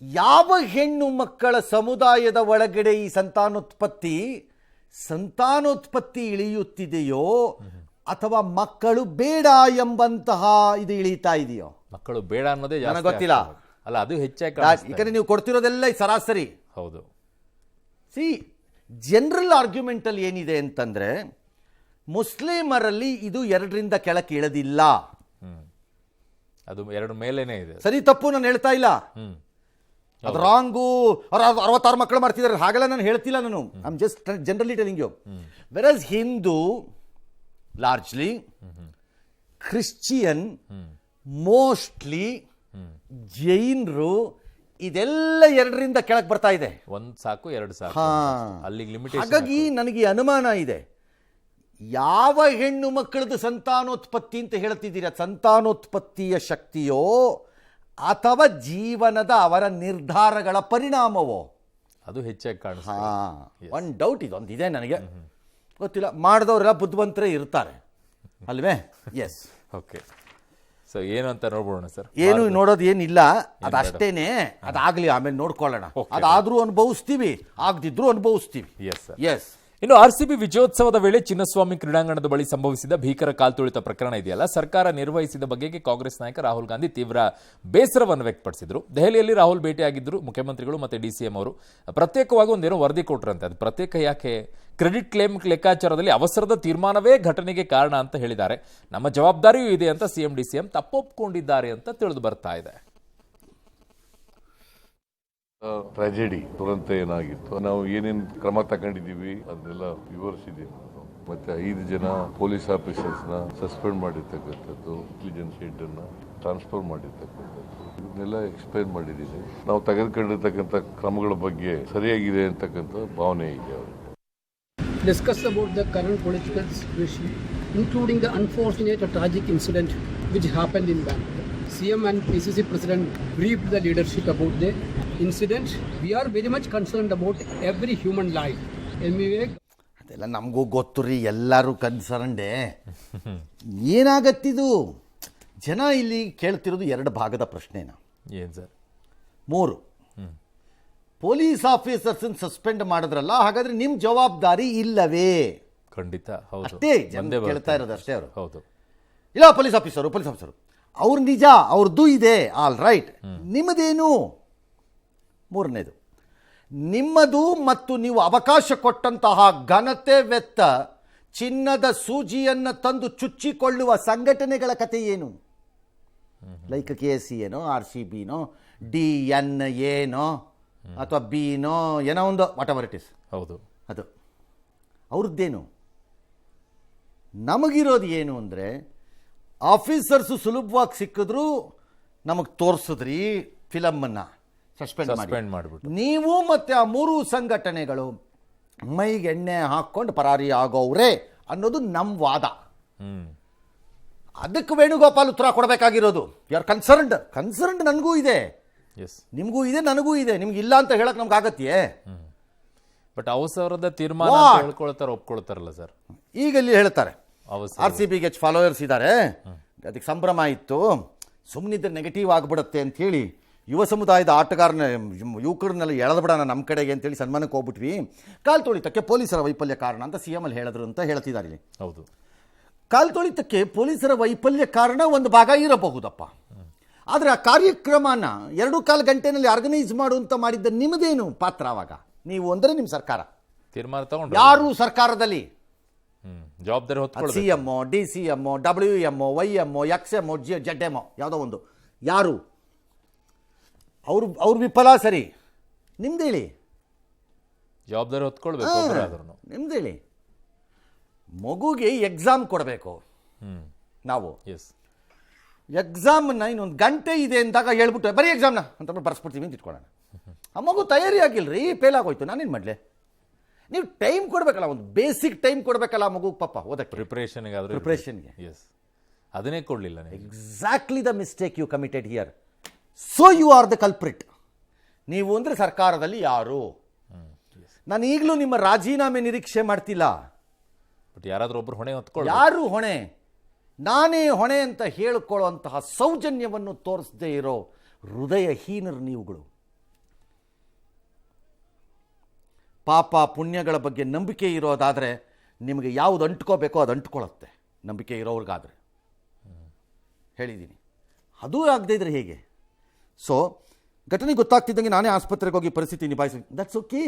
ಯಾವ ಹೆಣ್ಣು ಮಕ್ಕಳ ಸಮುದಾಯದ ಒಳಗಡೆ ಈ ಸಂತಾನೋತ್ಪತ್ತಿ ಇಳಿಯುತ್ತಿದೆಯೋ, ಅಥವಾ ಮಕ್ಕಳು ಬೇಡ ಎಂಬಂತಹ ಇದು ಇಳೀತಾ ಇದೆಯೋ? ಮಕ್ಕಳು ಬೇಡ ಅನ್ನೋದೇ ನನಗೆ ಗೊತ್ತಿಲ್ಲ. ಅಲ್ಲ, ಅದು ಹೆಚ್ಚಾಗಿ ಯಾಕಂದ್ರೆ ನೀವು ಕೊಡ್ತಿರೋದೆಲ್ಲ ಸರಾಸರಿ. ಹೌದು. ಜನರಲ್ ಆರ್ಗ್ಯುಮೆಂಟಲ್ಲಿ ಏನಿದೆ ಅಂತಂದ್ರೆ, ಮುಸ್ಲಿಮರಲ್ಲಿ ಇದು 2ರಿಂದ ಕೆಳಕ್ಕೆ ಇಳದಿಲ್ಲ. ಅದು 2 ಮೇಲೇನೆ ಇದೆ. ಸರಿ ತಪ್ಪು ನಾನು ಹೇಳ್ತಾ ಇಲ್ಲ, ಅದು ರಾಂಗು. ಅವ್ರು 66 ಮಕ್ಕಳು ಮಾಡ್ತಿದ್ದಾರೆ ಹಾಗೆಲ್ಲ ನಾನು ಹೇಳ್ತಿಲ್ಲ. ನಾನು I am just generally telling you. Versus Hindu, largely Christian, mostly ಜೈನರು, ಇದೆಲ್ಲ 2ರಿಂದ ಕೆಳಗೆ ಬರ್ತಾ ಇದೆ. 1 ಸಾಕು 2 ಸಾಕು, ಅಲ್ಲಿಗೆ ಲಿಮಿಟೇಷನ್. ಹಾಗಾಗಿ ನನಗೆ ಅನುಮಾನ ಇದೆ, ಯಾವ ಹೆಣ್ಣು ಮಕ್ಕಳದ್ದು ಸಂತಾನೋತ್ಪತ್ತಿ ಅಂತ ಹೇಳ್ತಿದ್ದೀರಾ, ಸಂತಾನೋತ್ಪತ್ತಿಯ ಶಕ್ತಿಯೋ ಅಥವಾ ಜೀವನದ ಅವರ ನಿರ್ಧಾರಗಳ ಪರಿಣಾಮವೋ? ಅದು ಹೆಚ್ಚಾಗಿ ಕಾಣಿಸ್ತಾ. ಒಂದು ಡೌಟ್ ಇದೊಂದಿದೆ ನನಗೆ, ಗೊತ್ತಿಲ್ಲ. ಮಾಡಿದವರೆಲ್ಲ ಬುದ್ಧಿವಂತರೇ ಇರ್ತಾರೆ ಅಲ್ವೇ? ಎಸ್. ಓಕೆ. ಸೊ ಏನು ಅಂತ ನೋಡ್ಬೋಣ ಸರ್? ಏನು ನೋಡೋದು ಏನಿಲ್ಲ, ಅದಷ್ಟೇನೆ. ಅದಾಗಲಿ, ಆಮೇಲೆ ನೋಡ್ಕೊಳ್ಳೋಣ. ಅದಾದ್ರೂ ಅನುಭವಿಸ್ತೀವಿ, ಆಗದಿದ್ರೂ ಅನುಭವಿಸ್ತೀವಿ. Yes sir. ಎಸ್. ಇನ್ನು RCB ವಿಜಯೋತ್ಸವದ ವೇಳೆ ಚಿನ್ನಸ್ವಾಮಿ ಕ್ರೀಡಾಂಗಣದ ಬಳಿ ಸಂಭವಿಸಿದ ಭೀಕರ ಕಾಲ್ತುಳಿತ ಪ್ರಕರಣ ಇದೆಯಲ್ಲ, ಸರ್ಕಾರ ನಿರ್ವಹಿಸಿದ ಬಗೆಗೆ ಕಾಂಗ್ರೆಸ್ ನಾಯಕ ರಾಹುಲ್ ಗಾಂಧಿ ತೀವ್ರ ಬೇಸರವನ್ನು ವ್ಯಕ್ತಪಡಿಸಿದರು. ದೆಹಲಿಯಲ್ಲಿ ರಾಹುಲ್ ಭೇಟಿಯಾಗಿದ್ದರು ಮುಖ್ಯಮಂತ್ರಿಗಳು ಮತ್ತು DCM ಅವರು. ಪ್ರತ್ಯೇಕವಾಗಿ ಒಂದೇನೋ ವರದಿ ಕೊಟ್ಟರಂತೆ. ಅದು ಪ್ರತ್ಯೇಕ ಯಾಕೆ? ಕ್ರೆಡಿಟ್ ಕ್ಲೇಮ್ ಲೆಕ್ಕಾಚಾರದಲ್ಲಿ ಅವಸರದ ತೀರ್ಮಾನವೇ ಘಟನೆಗೆ ಕಾರಣ ಅಂತ ಹೇಳಿದ್ದಾರೆ. ನಮ್ಮ ಜವಾಬ್ದಾರಿಯೂ ಇದೆ ಅಂತ CM DCM ತಪ್ಪೊಪ್ಕೊಂಡಿದ್ದಾರೆ ಅಂತ ತಿಳಿದು ಬರ್ತಾ ಇದೆ. ಟ್ರಾಜಿಡಿ ದುರಂತ ಏನಾಗಿತ್ತು, ನಾವು ಏನೇನು ಕ್ರಮ ತಗೊಂಡಿದ್ದೀವಿ ಅದನ್ನೆಲ್ಲ ವಿವರಿಸಿದ್ದೀನಿ. ಮತ್ತೆ 5 ಜನ ಪೊಲೀಸ್ ಆಫೀಸರ್ಸ್ನ ಸಸ್ಪೆಂಡ್ ಮಾಡಿರ್ತಕ್ಕಂಥದ್ದು, ಇಂಟೆಲಿಜೆನ್ಸ್ ಹೆಡ್ನ ಟ್ರಾನ್ಸ್ಫರ್ ಮಾಡಿರ್ತಕ್ಕಂಥದ್ದು, ಇದನ್ನೆಲ್ಲ ಎಕ್ಸ್ಪ್ಲೈನ್ ಮಾಡಿದ್ದೀನಿ. ನಾವು ತೆಗೆದುಕೊಂಡಿರ್ತಕ್ಕಂಥ ಕ್ರಮಗಳ ಬಗ್ಗೆ ಸರಿಯಾಗಿದೆ ಅಂತಕ್ಕಂಥ ಭಾವನೆ ಇದೆ ಅವರಿಗೆ. Discuss about the current political situation, including the unfortunate or tragic incident which happened in Bangalore. CM and PCC President briefed the leadership about the incident. We are very much concerned about every human life. ಅದೆಲ್ಲ ನಮಗೂ ಗೊತ್ತು ರೀ, ಎಲ್ಲರೂ ಕನ್ಸರ್ನ್ಡೇ. ಏನಾಗತ್ತಿದು? ಜನ ಇಲ್ಲಿ ಕೇಳ್ತಿರೋದು 2 ಭಾಗದ ಪ್ರಶ್ನೆನ. ಏನು ಸರ್? 3 ಪೊಲೀಸ್ ಆಫೀಸರ್ಸನ್ನು ಸಸ್ಪೆಂಡ್ ಮಾಡಿದ್ರಲ್ಲ, ಹಾಗಾದ್ರೆ ನಿಮ್ಮ ಜವಾಬ್ದಾರಿ ಇಲ್ಲವೇ? ಖಂಡಿತ ಹೌದು. ಅಷ್ಟೇ ಜನ ಬಂದೇ ಬರುತ್ತೆ. ಕೇಳ್ತಾ ಇರೋದು ಅಷ್ಟೇ ಅವರು. ಹೌದು. ಇಲ್ಲ ಪೊಲೀಸ್ ಆಫೀಸರು ಅವ್ರು ನಿಜ, ಅವ್ರದ್ದು ಇದೆ, ಆಲ್ ರೈಟ್. ನಿಮ್ಮದೇನು? 3ನೇದು, ನಿಮ್ಮದು ಮತ್ತು ನೀವು ಅವಕಾಶ ಕೊಟ್ಟಂತಹ ಘನತೆ ವೆತ್ತ ಚಿನ್ನದ ಸೂಜಿಯನ್ನು ತಂದು ಚುಚ್ಚಿಕೊಳ್ಳುವ ಸಂಘಟನೆಗಳ ಕತೆ ಏನು? ಲೈಕ್ KSC ಏನೋ, RCBನೋ, DN ಏನೋ, ಅಥವಾ ಬಿನೋ ಏನೋ ಒಂದು, ವಾಟ್ ಎವರ್ ಇಟ್ ಇಸ್. ಹೌದು. ಅದು ಅವ್ರದ್ದೇನು? ನಮಗಿರೋದು ಏನು ಅಂದರೆ, ಆಫೀಸರ್ಸು ಸುಲಭವಾಗಿ ಸಿಕ್ಕಿದ್ರು ನಮಗೆ ತೋರಿಸಿದ್ರಿ ಫಿಲಮನ್ನು ಸಸ್ಪೆಂಡ್ ಮಾಡಿಬಿಟ್ಟು, ನೀವು ಮತ್ತು ಆ 3 ಸಂಘಟನೆಗಳು ಮೈಗೆ ಎಣ್ಣೆ ಹಾಕ್ಕೊಂಡು ಪರಾರಿ ಆಗೋವ್ರೆ ಅನ್ನೋದು ನಮ್ಮ ವಾದ. ಅದಕ್ಕೆ ವೇಣುಗೋಪಾಲ್ ಉತ್ತರ ಕೊಡಬೇಕಾಗಿರೋದು. ಯು ಆರ್ ಕನ್ಸರ್ನ್ಡ್ ನನಗೂ ಇದೆ, ನಿಮಗೂ ಇದೆ, ನನಗೂ ಇದೆ. ನಿಮ್ಗೆ ಇಲ್ಲ ಅಂತ ಹೇಳಕ್ ನಮ್ಗೆ ಆಗತ್ತೆಯೇ? ಬಟ್ ಅವಸರದ ತೀರ್ಮಾನ ಒಪ್ಕೊಳ್ತಾರಲ್ಲ ಸರ್. ಈಗ ಇಲ್ಲಿ ಹೇಳ್ತಾರೆ RCBಗೆ ಫಾಲೋವರ್ಸ್ ಇದ್ದಾರೆ, ಅದಕ್ಕೆ ಸಂಭ್ರಮ ಇತ್ತು, ಸುಮ್ಮನಿದ್ರೆ ನೆಗೆಟಿವ್ ಆಗಿಬಿಡುತ್ತೆ ಅಂಥೇಳಿ ಯುವ ಸಮುದಾಯದ ಆಟಗಾರನ ಯುವಕರನ್ನೆಲ್ಲ ಎಳೆದು ಬಿಡೋಣ ನಮ್ಮ ಕಡೆಗೆ ಅಂತೇಳಿ ಸನ್ಮಾನಕ್ಕೆ ಹೋಗ್ಬಿಟ್ವಿ. ಕಾಲು ತೊಳಿತಕ್ಕೆ ಪೊಲೀಸರ ವೈಫಲ್ಯ ಕಾರಣ ಅಂತ CM ಅಲ್ಲಿ ಹೇಳಿದ್ರು ಅಂತ ಹೇಳ್ತಿದ್ದಾರೆ ಇಲ್ಲಿ. ಹೌದು. ಕಾಲು ತೊಳಿತಕ್ಕೆ ಪೊಲೀಸರ ವೈಫಲ್ಯ ಕಾರಣ ಒಂದು ಭಾಗ ಇರಬಹುದಪ್ಪ, ಆದರೆ ಆ ಕಾರ್ಯಕ್ರಮನ 2.25 ಗಂಟೆನಲ್ಲಿ ಆರ್ಗನೈಸ್ ಮಾಡುವಂತ ಮಾಡಿದ್ದ ನಿಮ್ಮದೇನು ಪಾತ್ರ? ಅವಾಗ ನೀವು ಅಂದರೆ ನಿಮ್ಮ ಸರ್ಕಾರ ತೀರ್ಮಾನ ತಗೊಂಡು ಯಾರು ಸರ್ಕಾರದಲ್ಲಿ ಜವಾಬ್ದಾರಿ ಹೊತ್ಕೊಳ್ಳಿ? CM, DCM, WM, YM, XM, ZM ಯಾವುದೋ ಒಂದು, ಯಾರು ಅವ್ರು ವಿಫಲ, ಸರಿ, ನಿಮ್ದೇಳಿ ಜವಾಬ್ದಾರಿ ಹೊತ್ಕೊಳ್ಬೇಕು. ನಿಮ್ದೇಳಿ ಮಗುಗೆ ಎಕ್ಸಾಮ್ ಕೊಡಬೇಕು ನಾವು. ಎಕ್ಸಾಮ್ನ ಇನ್ನೊಂದು ಗಂಟೆ ಇದೆ ಅಂದಾಗ ಹೇಳ್ಬಿಟ್ಟು ಬರೀ ಎಕ್ಸಾಮ್ನ ಅಂತ ಬರ್ಸ್ಬಿಡ್ತೀವಿ ಅಂತ ಇಟ್ಕೊಳ್ಳೋಣ. ಆ ಮಗು ತಯಾರಿ ಆಗಿಲ್ರಿ, ಫೇಲ್ ಆಗೋಯ್ತು, ನಾನೇನು ಮಾಡಲಿ? ನೀವು ಟೈಮ್ ಕೊಡಬೇಕಲ್ಲ, ಒಂದು ಬೇಸಿಕ್ ಟೈಮ್ ಕೊಡಬೇಕಲ್ಲ ಆ ಮಗುಗೆ ಪಾಪ ಓದಕ್ಕೆ, ಪ್ರಿಪ್ರೇಷನ್ಗೆ. ಅದನ್ನೇ ಕೊಡಲಿಲ್ಲ. Exactly the mistake you committed here. So you are the culprit. ನೀವು ಅಂದರೆ ಸರ್ಕಾರದಲ್ಲಿ ಯಾರು? ನಾನು ಈಗಲೂ ನಿಮ್ಮ ರಾಜೀನಾಮೆ ನಿರೀಕ್ಷೆ ಮಾಡ್ತಿಲ್ಲ. ಬಟ್ ಯಾರಾದರೂ ಒಬ್ಬರು ಹೊಣೆ ಹೊತ್ಕೊಳ್ಳಿ. ಯಾರು ಹೊಣೆ? ನಾನೇ ಹೊಣೆ ಅಂತ ಹೇಳಿಕೊಳ್ಳುವಂತಹ ಸೌಜನ್ಯವನ್ನು ತೋರಿಸದೇ ಇರೋ ಹೃದಯಹೀನರು ನೀವುಗಳು. ಪಾಪ ಪುಣ್ಯಗಳ ಬಗ್ಗೆ ನಂಬಿಕೆ ಇರೋದಾದರೆ ನಿಮಗೆ ಯಾವುದು ಅಂಟ್ಕೋಬೇಕೋ ಅದು ಅಂಟ್ಕೊಳ್ಳುತ್ತೆ, ನಂಬಿಕೆ ಇರೋರ್ಗಾದರೆ. ಹೇಳಿದ್ದೀನಿ, ಅದೂ ಆಗದೇ ಇದ್ರೆ ಹೇಗೆ? ಸೊ ಘಟನೆ ಗೊತ್ತಾಗ್ತಿದ್ದಂಗೆ ನಾನೇ ಆಸ್ಪತ್ರೆಗೆ ಹೋಗಿ ಪರಿಸ್ಥಿತಿ ನಿಭಾಯಿಸಿ, ದಟ್ಸ್ ಓಕೆ.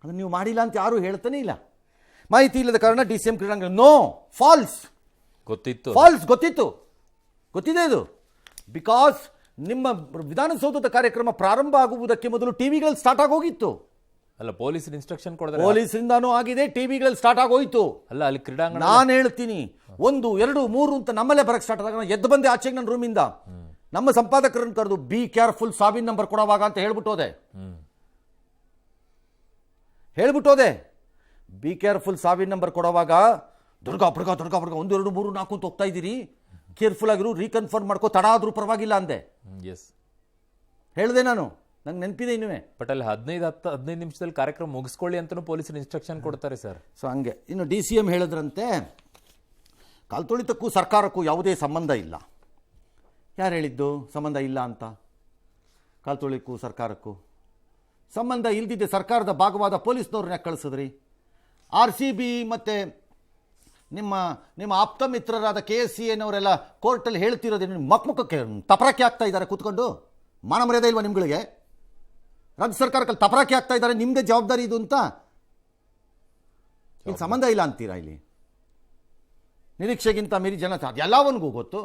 ಅದನ್ನು ನೀವು ಮಾಡಿಲ್ಲ ಅಂತ ಯಾರೂ ಹೇಳ್ತಾನೆ ಇಲ್ಲ. ಮಾಹಿತಿ ಇಲ್ಲದ ಕಾರಣ DCM ಕ್ರೀಡಾಂಗಣ, ನೋ, ಫಾಲ್ಸ್. ಗೊತ್ತಿದೆ ಇದು. ಬಿಕಾಸ್ ನಿಮ್ಮ ವಿಧಾನಸೌಧದ ಕಾರ್ಯಕ್ರಮ ಪ್ರಾರಂಭ ಆಗುವುದಕ್ಕೆ ಮೊದಲು ಟಿವಿಗಳಲ್ಲಿ ಸ್ಟಾರ್ಟ್ ಆಗೋಗಿತ್ತು. ಅಲ್ಲ, ಪೊಲೀಸರ ಇನ್ಸ್ಟ್ರಕ್ಷನ್ ಕೊಡಿದ್ರೆ ಪೊಲೀಸರಿಂದಾನೂ ಆಗಿದೆ, ಟಿವಿಗಳಲ್ಲಿ ಸ್ಟಾರ್ಟ್ ಆಗೋಯ್ತು. ಅಲ್ಲ, ಅಲ್ಲಿ ಕ್ರೀಡಾಂಗಣ ನಾನು ಹೇಳ್ತೀನಿ 1, 2, 3 ಅಂತ ನಮ್ಮಲ್ಲೇ ಬರಕ್ಕೆ ಸ್ಟಾರ್ಟ್ ಆದಾಗ ಎದ್ದು ಬಂದೆ ಆಚೆಗೆ ನನ್ನ ರೂಮಿಂದ. ನಮ್ಮ ಸಂಪಾದಕರನ್ನು ಕರೆದು ಬಿ ಕೇರ್ಫುಲ್, ಸಾವಿನ ನಂಬರ್ ಕೊಡೋವಾಗ ಅಂತ ಹೇಳ್ಬಿಟ್ಟೋದೆ. ಬಿ ಕೇರ್ಫುಲ್, ಸಾವಿನ ನಂಬರ್ ಕೊಡೋವಾಗ ದುರ್ಗಾ 1, 2, 3, 4 ಅಂತ ಹೋಗ್ತಾ ಇದ್ದೀರಿ, ಕೇರ್ಫುಲ್ ಆಗಿರು, ರೀಕನ್ಫರ್ಮ್ ಮಾಡ್ಕೋ, ತಡ ಆದ್ರೂ ಪರವಾಗಿಲ್ಲ ಅಂದೆ. ಹೇಳಿದೆ ನಾನು, ನಂಗೆ ನೆನಪಿದೆ ಇನ್ನುವೇ. ಬಟ್ ಅಲ್ಲಿ 15 ನಿಮಿಷದಲ್ಲಿ ಕಾರ್ಯಕ್ರಮ ಮುಗಿಸ್ಕೊಳ್ಳಿ ಅಂತಲೂ ಪೊಲೀಸರು ಇನ್ಸ್ಟ್ರಕ್ಷನ್ ಕೊಡ್ತಾರೆ ಸರ್. ಸೊ ಹಂಗೆ. ಇನ್ನು DCM ಹೇಳಿದ್ರಂತೆ ಕಾಲ್ತೊಳಿತಕ್ಕೂ ಸರ್ಕಾರಕ್ಕೂ ಯಾವುದೇ ಸಂಬಂಧ ಇಲ್ಲ. ಯಾರು ಹೇಳಿದ್ದು ಸಂಬಂಧ ಇಲ್ಲ ಅಂತ? ಕಾಲ್ತೊಳಿಕ್ಕೂ ಸರ್ಕಾರಕ್ಕೂ ಸಂಬಂಧ ಇಲ್ದಿದ್ದೆ ಸರ್ಕಾರದ ಭಾಗವಾದ ಪೊಲೀಸ್ನವ್ರನ್ನ ಕಳಿಸಿದ್ರಿ. RCB ಮತ್ತು ನಿಮ್ಮ ಆಪ್ತ ಮಿತ್ರರಾದ KSC ಏನವರೆಲ್ಲ ಕೋರ್ಟಲ್ಲಿ ಹೇಳ್ತಿರೋದೇನು? ಮಕ್ಕಕ್ಕೆ ತಪರಾಕಿ ಆಗ್ತಾ ಇದ್ದಾರೆ ಕೂತ್ಕೊಂಡು. ಮಾನ ಮರ್ಯಾದೆ ಇಲ್ವಾ ನಿಮ್ಗಳಿಗೆ? ರಾಜ್ಯ ಸರ್ಕಾರಕ್ಕೆ ತಪರಾಕಿ ಆಗ್ತಾ ಇದ್ದಾರೆ, ನಿಮ್ಮದೇ ಜವಾಬ್ದಾರಿ ಇದು ಅಂತ. ಇಲ್ಲಿ ಸಂಬಂಧ ಇಲ್ಲ ಅಂತೀರಾ? ಇಲ್ಲಿ ನಿರೀಕ್ಷೆಗಿಂತ ಮೀರಿ ಜನ ಎಲ್ಲವನಿಗೂ ಗೊತ್ತು,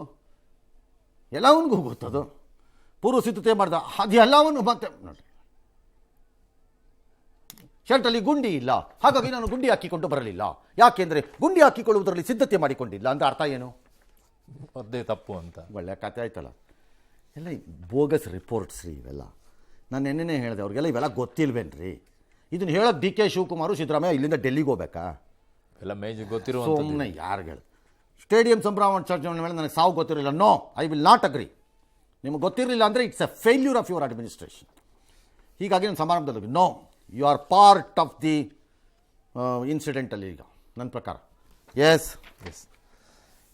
ಅದು ಪೂರ್ವ ಸಿದ್ಧತೆ ಮಾಡ್ದ, ಅದು ಎಲ್ಲವನ್ನು ಮತ್ತೆ ನೋಡಿ, ಶರ್ಟಲ್ಲಿ ಗುಂಡಿ ಇಲ್ಲ, ಹಾಗಾಗಿ ನಾನು ಗುಂಡಿ ಹಾಕಿಕೊಂಡು ಬರಲಿಲ್ಲ. ಯಾಕೆಂದರೆ ಗುಂಡಿ ಹಾಕಿಕೊಳ್ಳುವುದರಲ್ಲಿ ಸಿದ್ಧತೆ ಮಾಡಿಕೊಂಡಿಲ್ಲ ಅಂತ ಅರ್ಥ ಏನು? ಅದೇ ತಪ್ಪು ಅಂತ. ಒಳ್ಳೆ ಕತೆ ಆಯ್ತಲ್ಲ. ಎಲ್ಲ ಬೋಗಸ್ ರಿಪೋರ್ಟ್ಸ್ ರೀ ಇವೆಲ್ಲ. ನಾನು ನೆನ್ನೆನೇ ಹೇಳಿದೆ ಅವ್ರಿಗೆಲ್ಲ ಇವೆಲ್ಲ ಗೊತ್ತಿಲ್ವೇನ್ರಿ? ಇದನ್ನು ಹೇಳೋದು DK ಶಿವಕುಮಾರು, ಸಿದ್ದರಾಮಯ್ಯ ಇಲ್ಲಿಂದ ಡೆಲ್ಲಿಗೆ ಹೋಗ್ಬೇಕಾ? ಎಲ್ಲ ಮೇಜ್ ಗೊತ್ತಿರೋ ಸುಮ್ಮನೆ ಯಾರು ಹೇಳಿ ಸ್ಟೇಡಿಯಂ ಸಂಭ್ರಮಾಚರಣೆ ಮೇಲೆ ನನಗೆ ಸಾವು ಗೊತ್ತಿರಲಿಲ್ಲ. No, I will not agree. ನಿಮಗೆ ಗೊತ್ತಿರಲಿಲ್ಲ ಅಂದರೆ it's a failure of your administration. ಹೀಗಾಗಿ ನಾನು ಸಮಾರಂಭದಲ್ಲಿ no, you are part of the ಇನ್ಸಿಡೆಂಟಲ್ಲಿ ಈಗ ನನ್ನ ಪ್ರಕಾರ. ಎಸ್.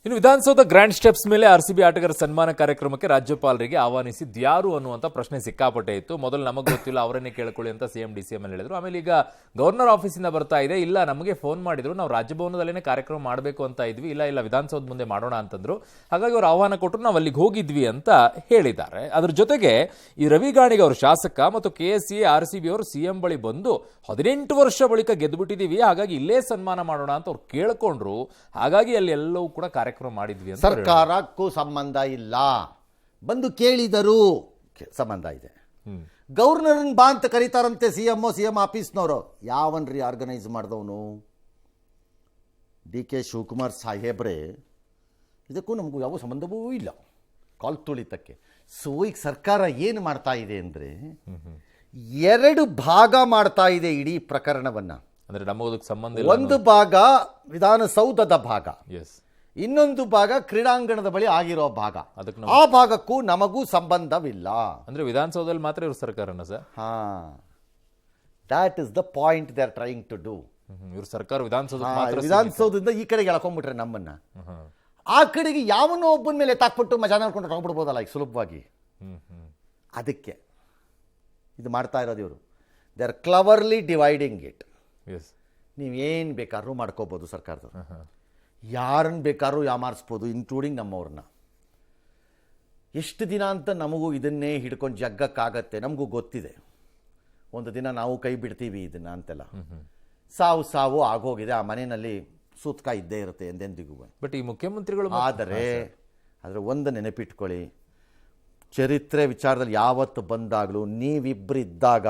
ಇನ್ನು ವಿಧಾನಸೌಧ ಗ್ರ್ಯಾಂಡ್ ಸ್ಟೆಪ್ಸ್ ಮೇಲೆ ಆರ್ಸಿಬಿ ಆಟಗಾರ ಸನ್ಮಾನ ಕಾರ್ಯಕ್ರಮಕ್ಕೆ ರಾಜ್ಯಪಾಲರಿಗೆ ಆಹ್ವಾನಿಸಿದ್ಯಾರು ಅನ್ನುವಂಥ ಪ್ರಶ್ನೆ ಸಿಕ್ಕಾಪಟ್ಟೆ ಇತ್ತು. ಮೊದಲು ನಮಗೆ ಗೊತ್ತಿಲ್ಲ, ಅವರನ್ನೇ ಕೇಳ್ಕೊಳ್ಳಿ ಅಂತ ಸಿಎಂ DCM ಹೇಳಿದ್ರು. ಆಮೇಲೆ ಈಗ ಗವರ್ನರ್ ಆಫೀಸಿಂದ ಬರ್ತಾ ಇದೆ, ಇಲ್ಲ ನಮಗೆ ಫೋನ್ ಮಾಡಿದ್ರು, ನಾವು ರಾಜಭವನದಲ್ಲೇ ಕಾರ್ಯಕ್ರಮ ಮಾಡಬೇಕು ಅಂತ ಇದ್ವಿ, ಇಲ್ಲ ವಿಧಾನಸೌಧ ಮುಂದೆ ಮಾಡೋಣ ಅಂತಂದ್ರು. ಹಾಗಾಗಿ ಅವರು ಆಹ್ವಾನ ಕೊಟ್ಟರು, ನಾವು ಅಲ್ಲಿಗೆ ಹೋಗಿದ್ವಿ ಅಂತ ಹೇಳಿದ್ದಾರೆ. ಅದ್ರ ಜೊತೆಗೆ ಈ ರವಿ ಗಾಣಿಗ ಅವರು ಶಾಸಕ ಮತ್ತು KSCA RCB ಅವರು ಸಿಎಂ ಬಳಿ ಬಂದು 18 ವರ್ಷ ಬಳಿಕ ಗೆದ್ದುಬಿಟ್ಟಿದೀವಿ, ಹಾಗಾಗಿ ಇಲ್ಲೇ ಸನ್ಮಾನ ಮಾಡೋಣ ಅಂತ ಅವ್ರು ಕೇಳ್ಕೊಂಡ್ರು. ಹಾಗಾಗಿ ಅಲ್ಲಿ ಎಲ್ಲವೂ ಕೂಡ ಕಾರ್ಯಕ್ರಮ ಮಾಡಿದ್ವಿ ಅಂತ. ಸರ್ಕಾರಕ್ಕೂ ಸಂಬಂಧ ಇಲ್ಲ, ಬಂದು ಕೇಳಿದರು, ಸಂಬಂಧ ಇದೆ. ಗವರ್ನರ್ ಬಾ ಅಂತ ಕರೀತಾರಂತೆ ಸಿಎಂ ಆಫೀಸ್ನವರು. ಯಾವನ್ರಿ ಆರ್ಗನೈಸ್ ಮಾಡಿದವನು? DK ಶಿವಕುಮಾರ್ ಸಾಹೇಬ್ರೆ, ಇದಕ್ಕೂ ನಮಗೂ ಯಾವ ಸಂಬಂಧವೂ ಇಲ್ಲ, ಕಾಲ್ ತುಳಿತಕ್ಕೆ. ಸೊ ಈಗ ಸರ್ಕಾರ ಏನು ಮಾಡ್ತಾ ಇದೆ ಅಂದರೆ 2 ಭಾಗ ಮಾಡ್ತಾ ಇದೆ ಇಡೀ ಪ್ರಕರಣವನ್ನು. ಅಂದ್ರೆ ನಮಗೋದಕ್ಕೆ ಸಂಬಂಧ ಇಲ್ಲ. ಒಂದು ಭಾಗ ವಿಧಾನಸೌಧದ ಭಾಗ, ಎಸ್, ಇನ್ನೊಂದು ಭಾಗ ಕ್ರೀಡಾಂಗಣದ ಬಳಿ ಆಗಿರೋ ಭಾಗ. ಅದಕ್ಕೆ ಆ ಭಾಗಕ್ಕೂ ನಮಗೂ ಸಂಬಂಧವಿಲ್ಲ. ಅಂದ್ರೆ ವಿಧಾನಸೌಧದಲ್ಲಿ ಮಾತ್ರ ಇವ್ರ ಸರ್ಕಾರನ ಸರ್? ಹಾ, that is the point they are trying to do. ಇವ್ರ ಸರ್ಕಾರ ವಿಧಾನಸೌಧದಿಂದ ಈ ಕಡೆಗೆ ಎಳ್ಕೊಂಡ್ಬಿಟ್ರೆ ನಮ್ಮನ್ನ, ಆ ಕಡೆಗೆ ಯಾವನೋ ಒಬ್ಬನ ಮೇಲೆ ತಾಕ್ಬಿಟ್ಟು ಮಜಾ ನೋಡ್ಕೊಂಡು ಹೋಗ್ಬಿಡ್ಬೋದಲ್ಲ ಈಗ ಸುಲಭವಾಗಿ. ಅದಕ್ಕೆ ಇದು ಮಾಡ್ತಾ ಇರೋದು ಇವರು. They are cleverly dividing it. ನೀವೇನು ಬೇಕಾದ್ರೂ ಮಾಡ್ಕೋಬೋದು ಸರ್ಕಾರದವ್ರು, ಯಾರನ್ನು ಬೇಕಾದ್ರೂ ಯಾಮಾರಿಸ್ಬೋದು, ಇನ್ಕ್ಲೂಡಿಂಗ್ ನಮ್ಮವ್ರನ್ನ. ಎಷ್ಟು ದಿನ ಅಂತ ನಮಗೂ ಇದನ್ನೇ ಹಿಡ್ಕೊಂಡು ಜಗ್ಗಕ್ಕಾಗತ್ತೆ? ನಮಗೂ ಗೊತ್ತಿದೆ, ಒಂದು ದಿನ ನಾವು ಕೈ ಬಿಡ್ತೀವಿ ಇದನ್ನು ಅಂತೆಲ್ಲ. ಸಾವು ಆಗೋಗಿದೆ, ಆ ಮನೆಯಲ್ಲಿ ಸೂತ್ಕ ಇದ್ದೇ ಇರುತ್ತೆ ಎಂದೆಂದಿಗೂ. ಬಟ್ ಈ ಮುಖ್ಯಮಂತ್ರಿಗಳು ಆದರೆ ಒಂದು ನೆನಪಿಟ್ಕೊಳ್ಳಿ, ಚರಿತ್ರೆ ವಿಚಾರದಲ್ಲಿ ಯಾವತ್ತು ಬಂದಾಗಲೂ ನೀವಿಬ್ಬರಿದ್ದಾಗ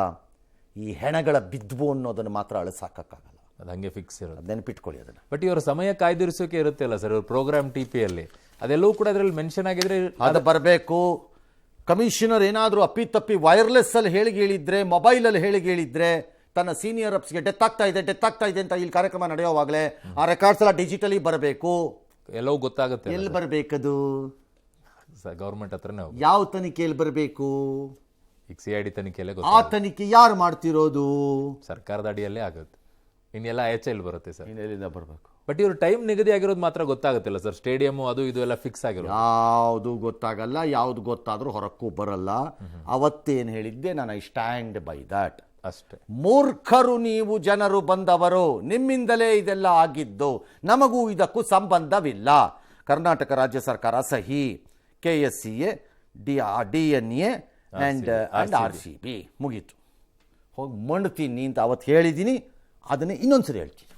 ಈ ಹೆಣಗಳ ಬಿದ್ವು ಅನ್ನೋದನ್ನು ಮಾತ್ರ ಅಳಿಸಾಕಕ್ಕಾಗಲ್ಲ. ಅದು ಹಂಗೆ ಫಿಕ್ಸ್ ಇರೋದು, ನೆನಪಿಟ್ಕೊಳ್ಳಿ ಅದನ್ನು. ಬಟ್ ಇವರು ಸಮಯ ಕಾಯ್ದಿರಿಸೋಕೆ ಇರುತ್ತೆ ಅಲ್ಲ ಸರ್, ಇವ್ರ ಪ್ರೋಗ್ರಾಮ್ TPಯಲ್ಲಿ ಅದೆಲ್ಲವೂ ಕೂಡ ಅದರಲ್ಲಿ ಮೆನ್ಷನ್ ಆಗಿದ್ರೆ ಅದು ಬರಬೇಕು. ಕಮಿಷನರ್ ಏನಾದರೂ ಅಪ್ಪಿತಪ್ಪಿ ವೈರ್ಲೆಸ್ಸಲ್ಲಿ ಹೇಳಿದ್ರೆ, ಮೊಬೈಲಲ್ಲಿ ಹೇಳಿದ್ರೆ, ತನ್ನ ಸೀನಿಯರ್ ಅಪ್ಸ್ಗೆ ಡೆತ್ ಆಗ್ತಾ ಇದೆ ಅಂತ ಇಲ್ಲಿ ಕಾರ್ಯಕ್ರಮ ನಡೆಯೋವಾಗಲೇ ಆ ರೆಕಾರ್ಡ್ಸ್ ಎಲ್ಲ ಡಿಜಿಟಲಿ ಬರಬೇಕು. ಎಲ್ಲವೂ ಗೊತ್ತಾಗುತ್ತೆ. ಎಲ್ಲಿ ಬರಬೇಕದು? ಗೌರ್ಮೆಂಟ್ ಹತ್ರನೇ. ಯಾವ ತನಿಖೆಯಲ್ಲಿ ಬರಬೇಕು? ಈಗ CID ತನಿಖೆಯಲ್ಲೇ ಆ ತನಿಖೆ ಯಾರು ಮಾಡ್ತಿರೋದು? ಸರ್ಕಾರದ ಅಡಿಯಲ್ಲೇ ಆಗುತ್ತೆ. ಇನ್ನೆಲ್ಲ HL ಬರುತ್ತೆ ಸರ್, ಎಲ್ಲಿಂದ ಬರಬೇಕು? ಬಟ್ ಇವ್ರು ಟೈಮ್ ನಿಗದಿ ಆಗಿರೋದು ಮಾತ್ರ ಗೊತ್ತಾಗುತ್ತಿಲ್ಲ ಸರ್. ಸ್ಟೇಡಿಯಂ ಅದು ಇದು ಎಲ್ಲ ಫಿಕ್ಸ್ ಆಗಿರೋದು ಯಾವುದು ಗೊತ್ತಾಗಲ್ಲ, ಯಾವ್ದು ಗೊತ್ತಾದ್ರೂ ಹೊರಕ್ಕೂ ಬರಲ್ಲ. ಅವತ್ತೇನು ಹೇಳಿದ್ದೆ, ನಾನು ಐ ಸ್ಟ್ಯಾಂಡ್ ಬೈ ದಟ್ ಅಷ್ಟೇ. ಮೂರ್ಖರು ನೀವು, ಜನರು ಬಂದವರು, ನಿಮ್ಮಿಂದಲೇ ಇದೆಲ್ಲ ಆಗಿದ್ದು, ನಮಗೂ ಇದಕ್ಕೂ ಸಂಬಂಧವಿಲ್ಲ. ಕರ್ನಾಟಕ ರಾಜ್ಯ ಸರ್ಕಾರ ಸಹಿ, KSCA, DNA ಆ್ಯಂಡ್ RCB ಮುಗೀತು. ಹೋಗಿ ಮಂಡ್ತೀನಿ ಅಂತ ಅವತ್ತು ಹೇಳಿದ್ದೀನಿ, ಅದನ್ನೇ ಇನ್ನೊಂದ್ಸರಿ ಹೇಳ್ತೀನಿ.